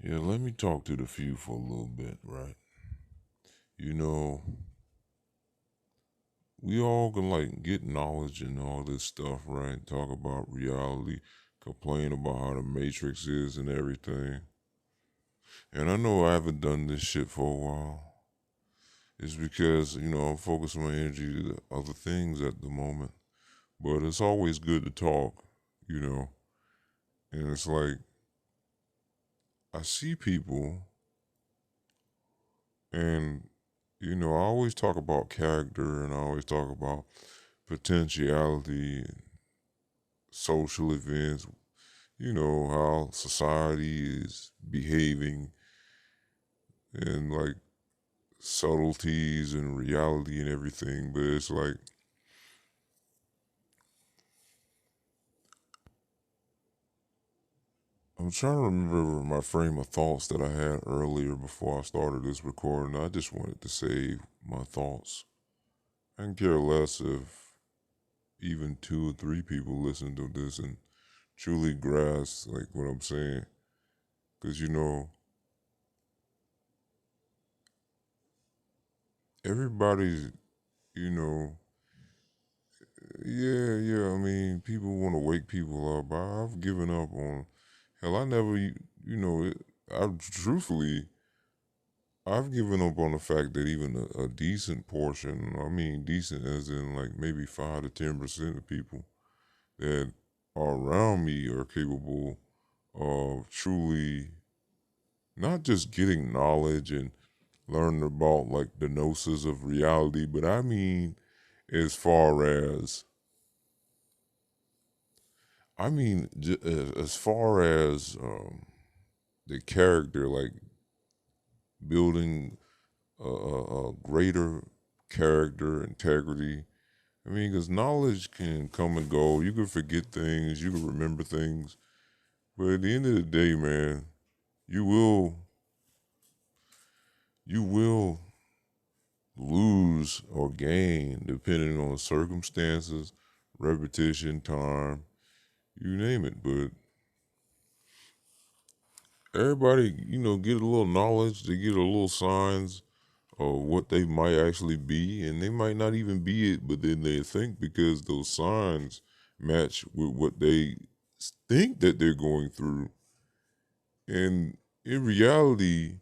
Yeah, let me talk to the few for a little bit, right? You know, we all can like get knowledge and all this stuff, right? Talk about reality, complain about how the Matrix is and everything. And I know I haven't done this shit for a while. It's because, I'm focusing my energy to other things at the moment. But it's always good to talk, you know. And it's like, I see people and, I always talk about character and I always talk about potentiality and social events, how society is behaving and like subtleties and reality and everything. But it's like, I'm trying to remember my frame of thoughts that I had earlier before I started this recording. I just wanted to save my thoughts. I can care less if even two or three people listen to this and truly grasp like what I'm saying. Because, everybody's, you know, yeah, yeah. I mean, people want to wake people up. I've given up on. Hell, I never, I truthfully, I've given up on the fact that even a decent portion, I mean, decent as in like maybe 5 to 10% of people that are around me are capable of truly not just getting knowledge and learning about like the gnosis of reality, but I mean, as far as as far as the character, like building a greater character, integrity. I mean, because knowledge can come and go. You can forget things, you can remember things, but at the end of the day, man, you will you will lose or gain depending on circumstances, repetition, time, you name it. But everybody, get a little knowledge, they get a little signs of what they might actually be, and they might not even be it, but then they think because those signs match with what they think that they're going through. And in reality,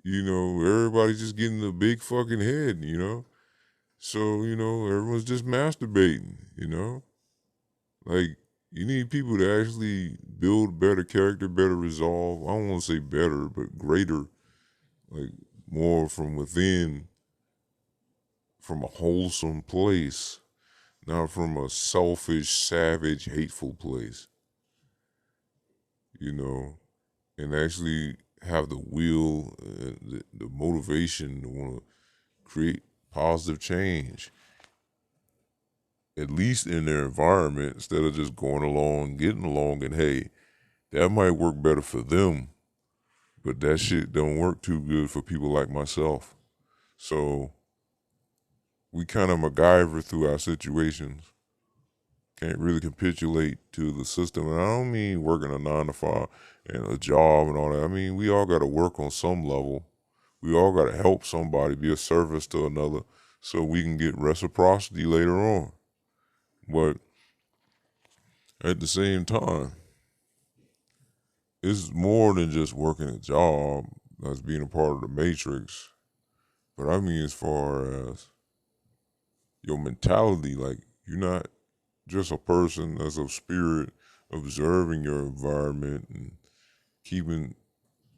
everybody's just getting a big fucking head. So, everyone's just masturbating. Like, you need people to actually build better character, better resolve. I don't want to say better, but greater, like more from within, from a wholesome place, not from a selfish, savage, hateful place, you know, and actually have the will, the motivation to want to create positive change, at least in their environment, instead of just going along, getting along, and hey, that might work better for them, but that shit don't work too good for people like myself. So we kind of MacGyver through our situations. Can't really capitulate to the system. And I don't mean working a 9 to 5 and a job and all that. I mean, we all got to work on some level. We all got to help somebody, be a service to another, so we can get reciprocity later on. But at the same time, it's more than just working a job as being a part of the matrix. But I mean, as far as your mentality, like you're not just a person that's of spirit, observing your environment and keeping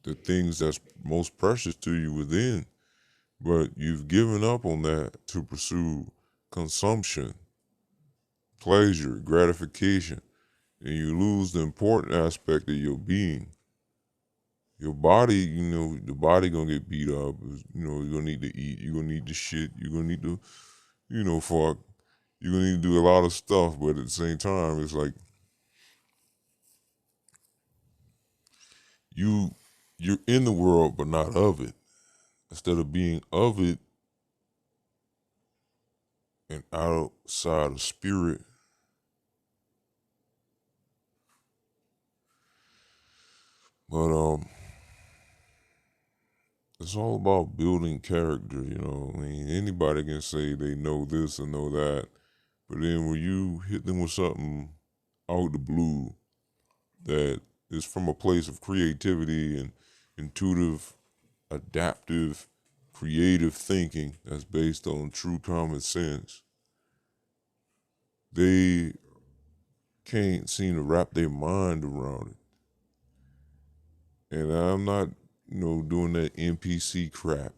the things that's most precious to you within. But you've given up on that to pursue consumption, pleasure, gratification, and you lose the important aspect of your being. Your body, the body gonna get beat up. You're gonna need to eat. You're gonna need to shit. You're gonna need to, fuck. You're gonna need to do a lot of stuff. But at the same time, it's like you you're in the world, but not of it. Instead of being of it and outside of spirit. But it's all about building character, I mean, anybody can say they know this or know that, but then when you hit them with something out the blue that is from a place of creativity and intuitive, adaptive, creative thinking that's based on true common sense, they can't seem to wrap their mind around it. And I'm not, doing that NPC crap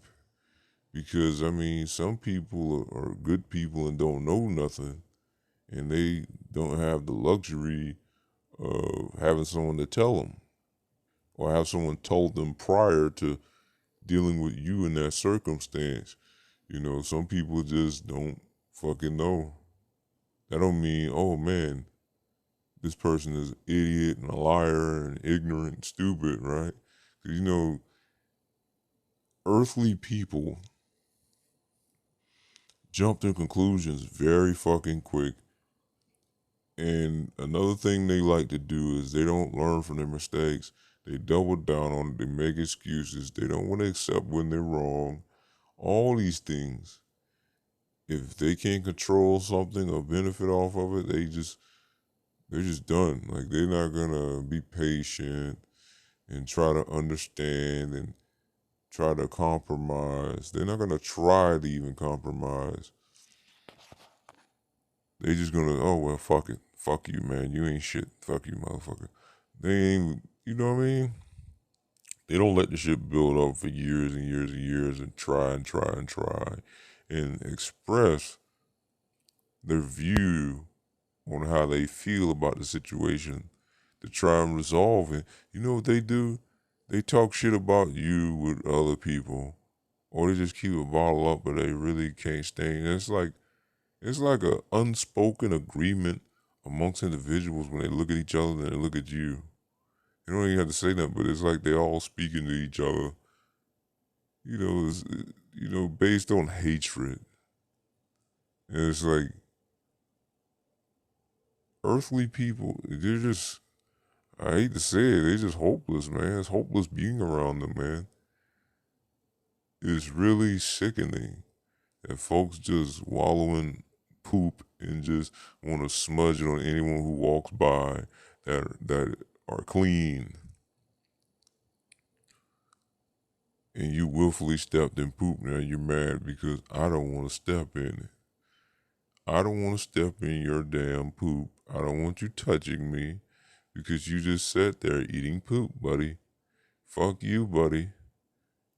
because, I mean, some people are good people and don't know nothing, and they don't have the luxury of having someone to tell them or have someone told them prior to dealing with you in that circumstance. Some people just don't fucking know. That don't mean, oh man, this person is an idiot and a liar and ignorant and stupid, right? 'Cause, earthly people jump to conclusions very fucking quick. And another thing they like to do is they don't learn from their mistakes. They double down on it. They make excuses. They don't want to accept when they're wrong. All these things. If they can't control something or benefit off of it, they're just done. Like they're not gonna be patient and try to understand and try to compromise. They're not gonna try to even compromise. They just gonna, oh well, fuck it. Fuck you, man. You ain't shit. Fuck you, motherfucker. They ain't, you know what I mean? They don't let the shit build up for years and years and years and try and try and try and express their view on how they feel about the situation to try and resolve it. You know what they do? They talk shit about you with other people, or they just keep it bottled up, but they really can't stand. It's like a unspoken agreement amongst individuals when they look at each other and they look at you. You don't even have to say nothing, but it's like they all speaking to each other. It's, based on hatred. And it's like earthly people, they're just, I hate to say it, they're just hopeless, man. It's hopeless being around them, man. It's really sickening that folks just wallow in poop and just want to smudge it on anyone who walks by that are clean. And you willfully stepped in poop. Now you're mad because I don't want to step in it. I don't want to step in your damn poop. I don't want you touching me because you just sat there eating poop, buddy. Fuck you, buddy.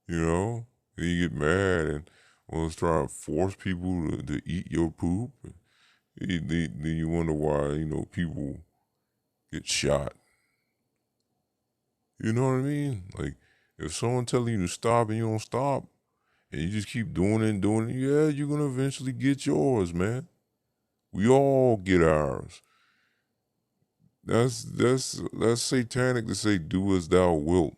Then you get mad and want to try to force people to eat your poop. Then you wonder why, people get shot. You know what I mean? Like, if someone telling you to stop and you don't stop, and you just keep doing it and doing it, yeah, you're going to eventually get yours, man. We all get ours. That's satanic to say, do as thou wilt.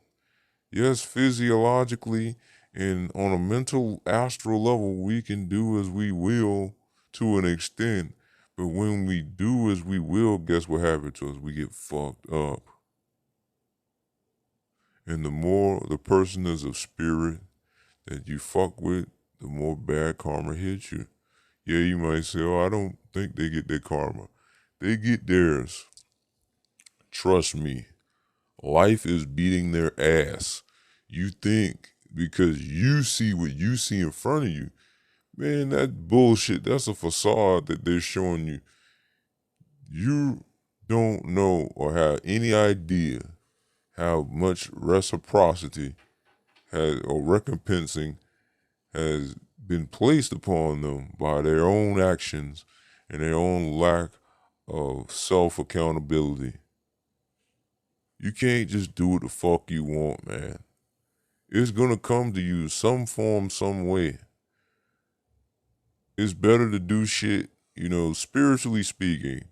Yes, physiologically and on a mental astral level, we can do as we will to an extent. But when we do as we will, guess what happens to us? We get fucked up. And the more the person is of spirit that you fuck with, the more bad karma hits you. Yeah, you might say, oh, I don't think they get their karma. They get theirs. Trust me. Life is beating their ass. You think because you see what you see in front of you, man, that bullshit, that's a facade that they're showing you. You don't know or have any idea how much reciprocity has or recompensing has been placed upon them by their own actions and their own lack of self accountability. You can't just do what the fuck you want, man. It's gonna come to you some form, some way. It's better to do shit, spiritually speaking.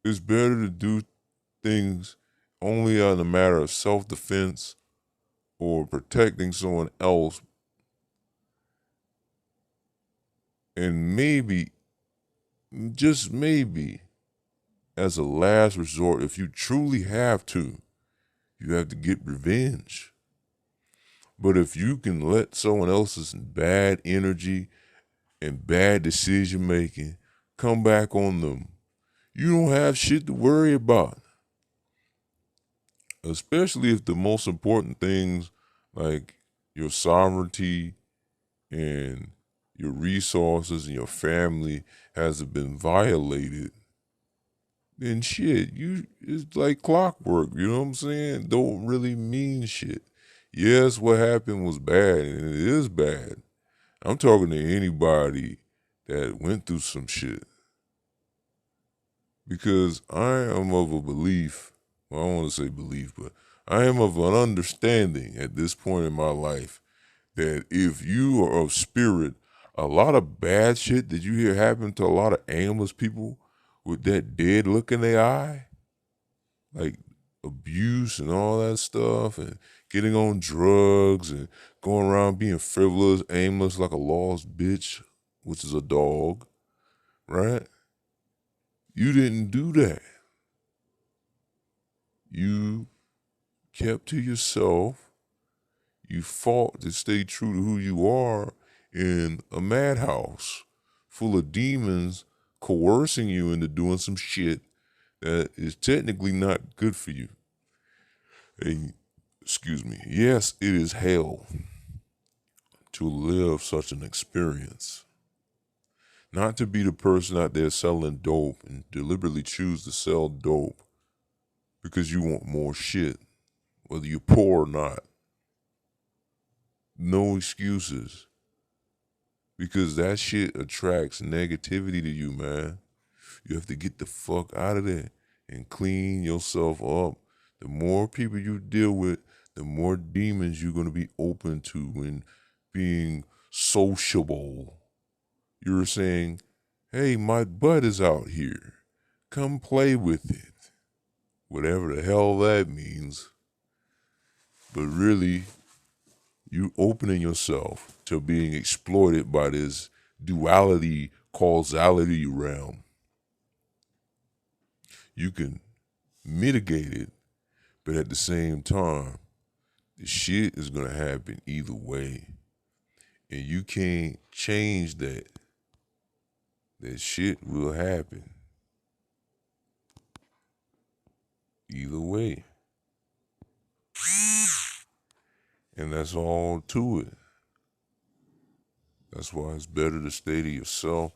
It's better to do things only on a matter of self defense or protecting someone else. And maybe, just maybe, as a last resort, if you truly have to, you have to get revenge. But if you can let someone else's bad energy and bad decision making come back on them, you don't have shit to worry about. Especially if the most important things like your sovereignty and your resources and your family hasn't been violated, then shit, it's like clockwork, you know what I'm saying? Don't really mean shit. Yes, what happened was bad, and it is bad. I'm talking to anybody that went through some shit. Because I am of a belief, well, I don't want to say belief, but I am of an understanding at this point in my life that if you are of spirit, a lot of bad shit that you hear happen to a lot of aimless people with that dead look in their eye, like abuse and all that stuff, and getting on drugs and going around being frivolous, aimless like a lost bitch, which is a dog, right? You didn't do that. You kept to yourself. You fought to stay true to who you are in a madhouse full of demons coercing you into doing some shit that is technically not good for you. And, excuse me. Yes, it is hell to live such an experience. Not to be the person out there selling dope and deliberately choose to sell dope because you want more shit, whether you're poor or not. No excuses. Because that shit attracts negativity to you, man. You have to get the fuck out of there and clean yourself up. The more people you deal with, the more demons you're going to be open to and being sociable. You're saying, hey, my butt is out here. Come play with it. Whatever the hell that means. But really, you opening yourself to being exploited by this duality, causality realm. You can mitigate it, but at the same time, the shit is gonna happen either way. And you can't change that. That shit will happen. Either way. And that's all to it. That's why it's better to stay to yourself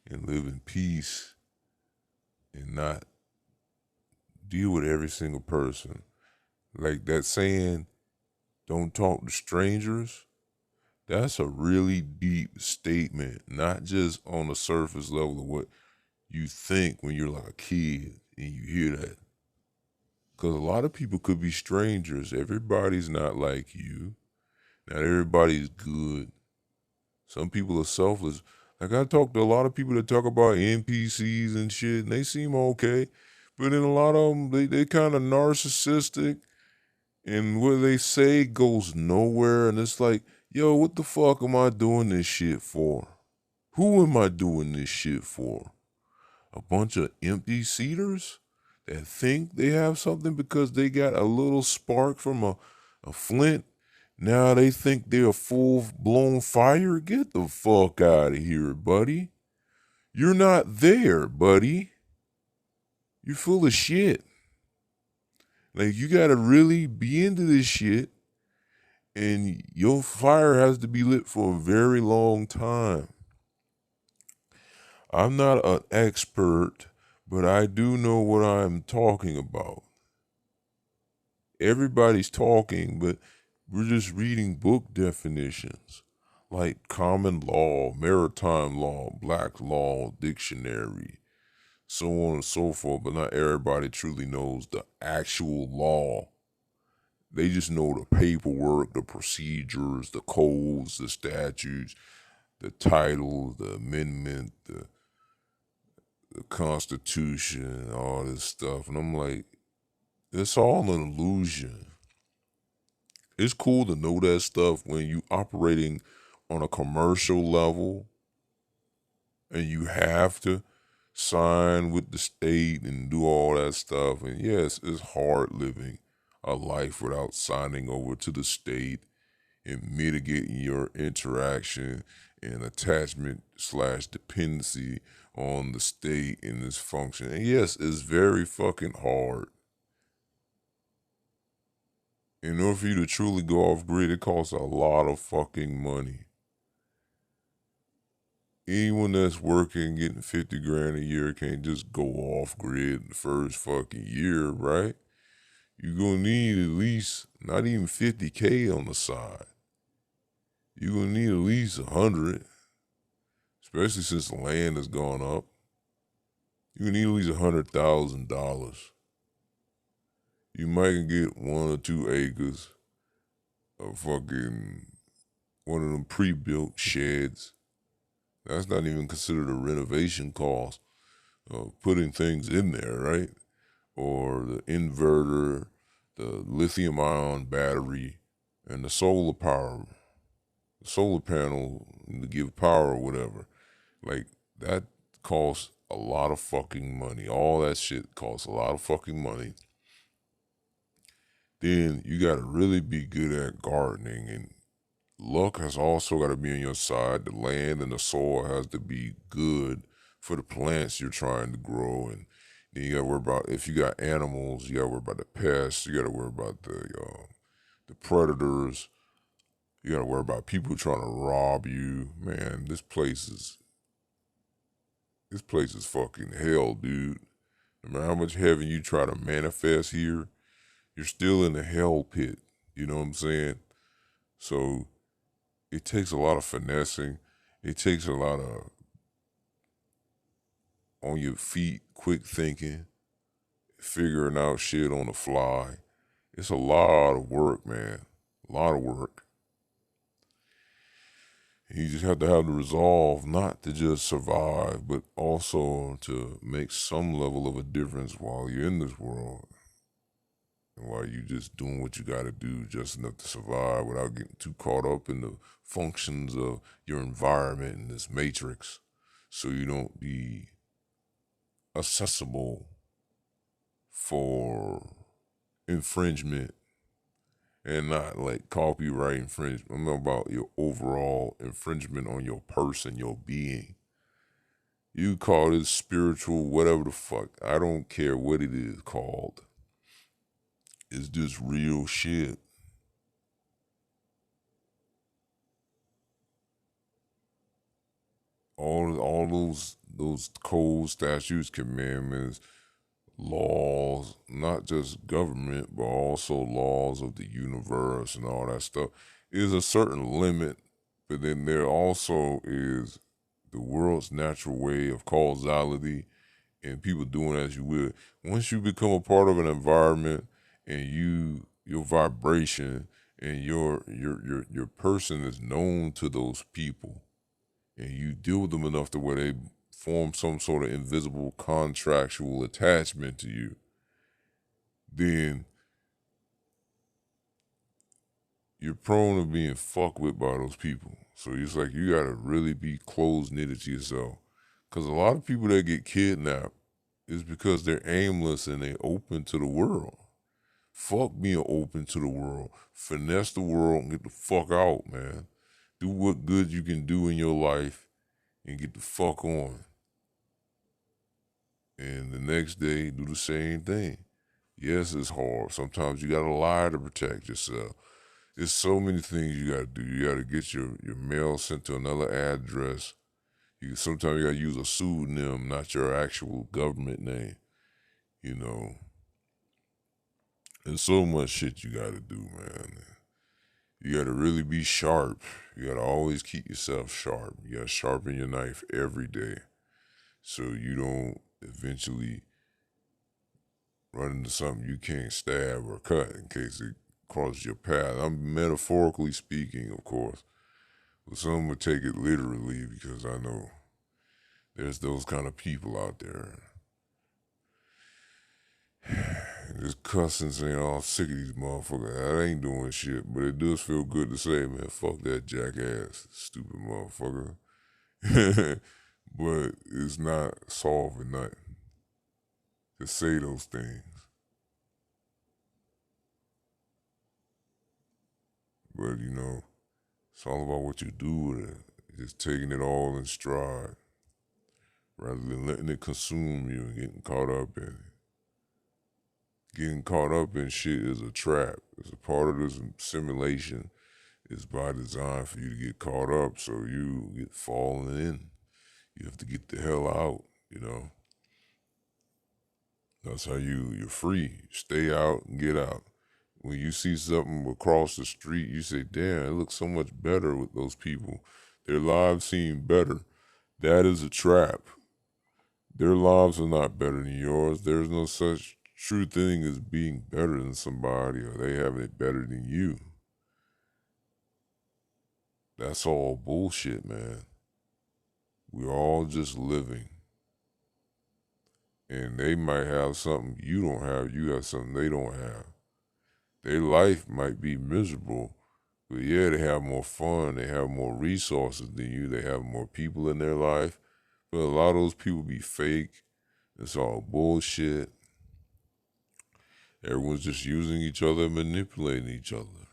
and live in peace and not deal with every single person. Like that saying, don't talk to strangers. That's a really deep statement, not just on the surface level of what you think when you're like a kid and you hear that. Because a lot of people could be strangers. Everybody's not like you. Not everybody's good. Some people are selfless. Like I talk to a lot of people that talk about NPCs and shit, and they seem okay. But then a lot of them, they kind of narcissistic, and what they say goes nowhere. And it's like, yo, what the fuck am I doing this shit for? Who am I doing this shit for? A bunch of empty seaters that think they have something because they got a little spark from a flint. Now they think they're a full blown fire. Get the fuck out of here, buddy. You're not there, buddy. You're full of shit. Like you gotta really be into this shit, and your fire has to be lit for a very long time. I'm not an expert, but I do know what I'm talking about. Everybody's talking, but we're just reading book definitions like common law, maritime law, black law, dictionary, so on and so forth. But not everybody truly knows the actual law. They just know the paperwork, the procedures, the codes, the statutes, the titles, the amendment, the Constitution, all this stuff. And I'm like, it's all an illusion. It's cool to know that stuff when you operating on a commercial level and you have to sign with the state and do all that stuff. And yes, it's hard living a life without signing over to the state and mitigating your interaction and attachment slash dependency on the state and this function. And yes, it's very fucking hard. In order for you to truly go off grid, it costs a lot of fucking money. Anyone that's working, getting 50 grand a year can't just go off grid the first fucking year, right? You're gonna need at least not even 50K on the side. You're gonna need at least 100, especially since the land has gone up. You're gonna need at least $100,000. You might get 1 or 2 acres of fucking one of them pre-built sheds. That's not even considered a renovation cost of putting things in there, right? Or the inverter, the lithium ion battery, and the solar power, the solar panel to give power or whatever. Like that costs a lot of fucking money. All that shit costs a lot of fucking money. Then you gotta really be good at gardening, and luck has also got to be on your side. The land and the soil has to be good for the plants you're trying to grow. And then you got to worry about, if you got animals, you got to worry about the pests. You got to worry about the predators. You got to worry about people trying to rob you. Man, this place is fucking hell, dude. No matter how much heaven you try to manifest here, you're still in the hell pit. You know what I'm saying? So it takes a lot of finessing. It takes a lot of on your feet, quick thinking, figuring out shit on the fly. It's a lot of work, man. A lot of work. You just have to have the resolve not to just survive, but also to make some level of a difference while you're in this world. And while you just doing what you got to do just enough to survive without getting too caught up in the functions of your environment in this matrix. So you don't be accessible for infringement, and not like copyright infringement. I'm talking about your overall infringement on your person, your being. You call it spiritual, whatever the fuck. I don't care what it is called. It's just real shit. All those codes, statutes, commandments, laws, not just government, but also laws of the universe and all that stuff, is a certain limit. But then there also is the world's natural way of causality and people doing as you will. Once you become a part of an environment and your vibration and your person is known to those people, and you deal with them enough to where they form some sort of invisible contractual attachment to you, then you're prone to being fucked with by those people. So it's like you gotta really be close knitted to yourself. Cause a lot of people that get kidnapped is because they're aimless and they open to the world. Fuck being open to the world. Finesse the world and get the fuck out, man. Do what good you can do in your life and get the fuck on. And the next day, do the same thing. Yes, it's hard. Sometimes you gotta lie to protect yourself. There's so many things you gotta do. You gotta get your mail sent to another address. Sometimes you gotta use a pseudonym, not your actual government name. You know, there's so much shit you gotta do, man. You gotta really be sharp. You gotta always keep yourself sharp. You gotta sharpen your knife every day so you don't eventually run into something you can't stab or cut in case it crosses your path. I'm metaphorically speaking, of course, but some would take it literally because I know there's those kind of people out there. Just cussing, saying, "Oh, I'm sick of these motherfuckers." I ain't doing shit, but it does feel good to say, man, fuck that jackass, stupid motherfucker. But it's not solving nothing to say those things. But It's all about what you do with it. Just taking it all in stride rather than letting it consume you and getting caught up in it. Getting caught up in shit is a trap. It's a part of this simulation. It's by design for you to get caught up so you get falling in. You have to get the hell out, you know. That's how you're free. Stay out and get out. When you see something across the street, you say, damn, it looks so much better with those people. Their lives seem better. That is a trap. Their lives are not better than yours. There's no such true thing as being better than somebody or they having it better than you. That's all bullshit, man. We're all just living. And they might have something you don't have. You have something they don't have. Their life might be miserable, but yeah, they have more fun. They have more resources than you. They have more people in their life. But a lot of those people be fake. It's all bullshit. Everyone's just using each other and manipulating each other.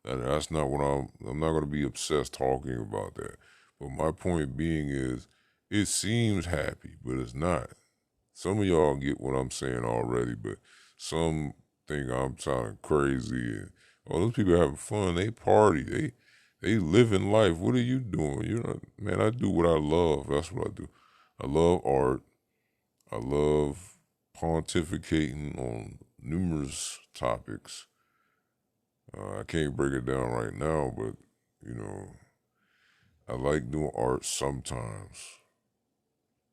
And that's not what I'm not going to be obsessed talking about that. But my point being is, it seems happy, but it's not. Some of y'all get what I'm saying already, but some think I'm sounding crazy. And oh, those people having fun. They party. They living life. What are you doing? You know, man, I do what I love. That's what I do. I love art. I love pontificating on numerous topics. I can't break it down right now, but you know, I like doing art sometimes.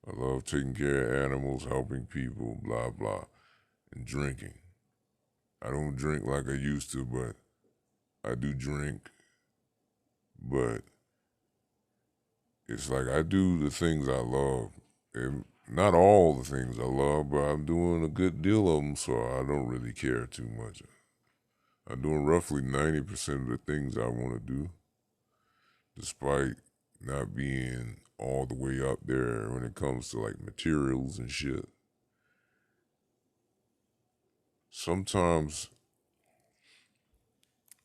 I love taking care of animals, helping people, blah blah, and drinking. I don't drink like I used to, but I do drink. But it's like I do the things I love. And not all the things I love, but I'm doing a good deal of them, so I don't really care too much. I'm doing roughly 90% of the things I want to do, despite not being all the way up there when it comes to like materials and shit. Sometimes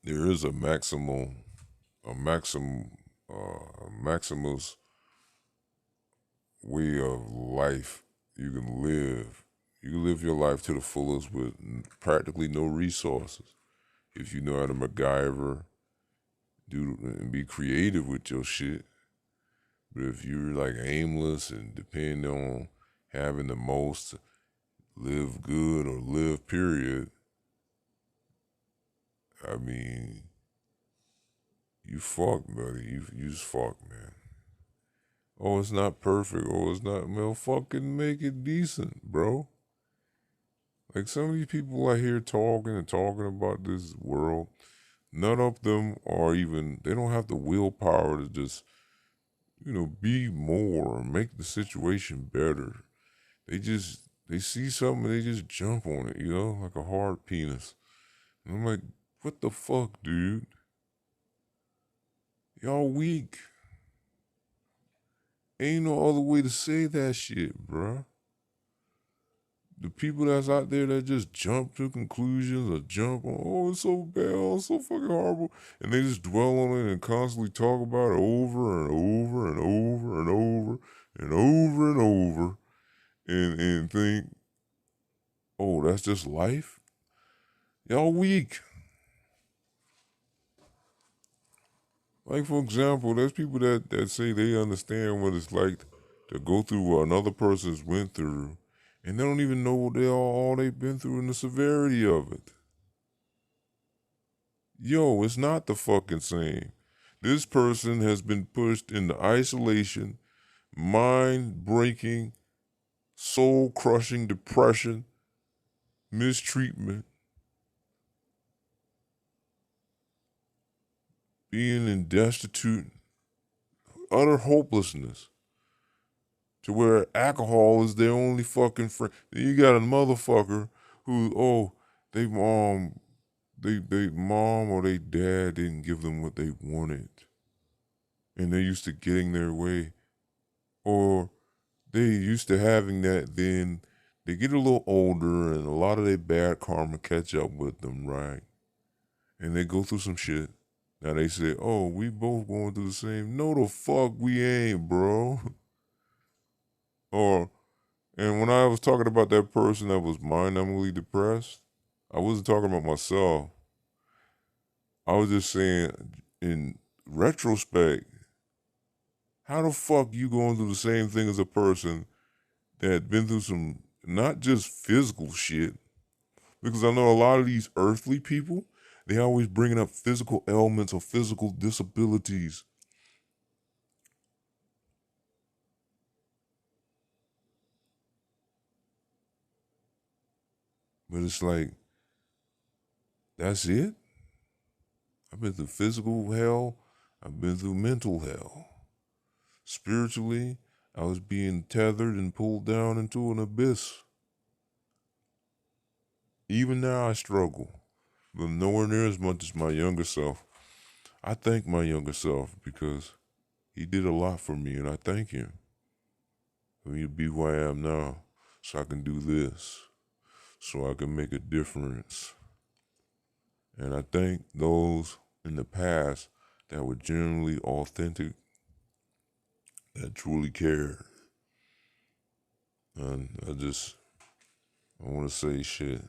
there is a maximum, a maximus way of life you can live. You can live your life to the fullest with practically no resources. If you know how to MacGyver, do and be creative with your shit. But if you're like aimless and depend on having the most to live good or live period, I mean, you fucked, buddy. You just fucked, man. Oh, it's not perfect. Oh, it's not. Well, fucking make it decent, bro. Like some of these people I hear talking and talking about this world, none of them are even. They don't have the willpower to just, be more or make the situation better. They see something and they just jump on it, like a hard penis. And I'm like, what the fuck, dude? Y'all weak. Ain't no other way to say that shit, bruh. The people that's out there that just jump to conclusions or jump on, oh, it's so bad, oh, it's so fucking horrible, and they just dwell on it and constantly talk about it over and over and over and over and over and over and think, oh, that's just life? Y'all weak. Like, for example, there's people that say they understand what it's like to go through what another person's went through, and they don't even know what all they've been through and the severity of it. Yo, it's not the fucking same. This person has been pushed into isolation, mind breaking, soul crushing depression, mistreatment, being in destitute, utter hopelessness, to where alcohol is their only fucking friend. Then you got a motherfucker who, they mom or they dad didn't give them what they wanted, and they're used to getting their way, or they used to having that. Then they get a little older, and a lot of their bad karma catch up with them, right? And they go through some shit, Now they say, oh, we both going through the same. No, the fuck we ain't, bro. Or, and when I was talking about that person that was mind-numbingly depressed, I wasn't talking about myself. I was just saying, in retrospect, how the fuck you going through the same thing as a person that been through some, not just physical shit, because I know a lot of these earthly people, they always bringing up physical ailments or physical disabilities. But it's like, that's it? I've been through physical hell. I've been through mental hell. Spiritually, I was being tethered and pulled down into an abyss. Even now, I struggle, but nowhere near as much as my younger self. I thank my younger self because he did a lot for me, and I thank him for me to be who I am now, so I can do this, so I can make a difference. And I thank those in the past that were genuinely authentic, that truly cared. And I want to say shit.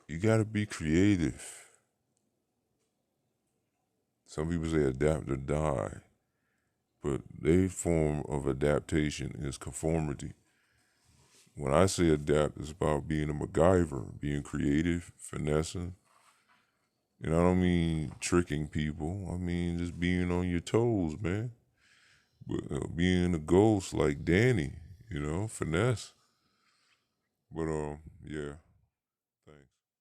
You gotta be creative. Some people say adapt or die, but their form of adaptation is conformity. When I say adapt, it's about being a MacGyver, being creative, finessing. And I don't mean tricking people. I mean just being on your toes, man. But being a ghost like Danny, finesse. But yeah.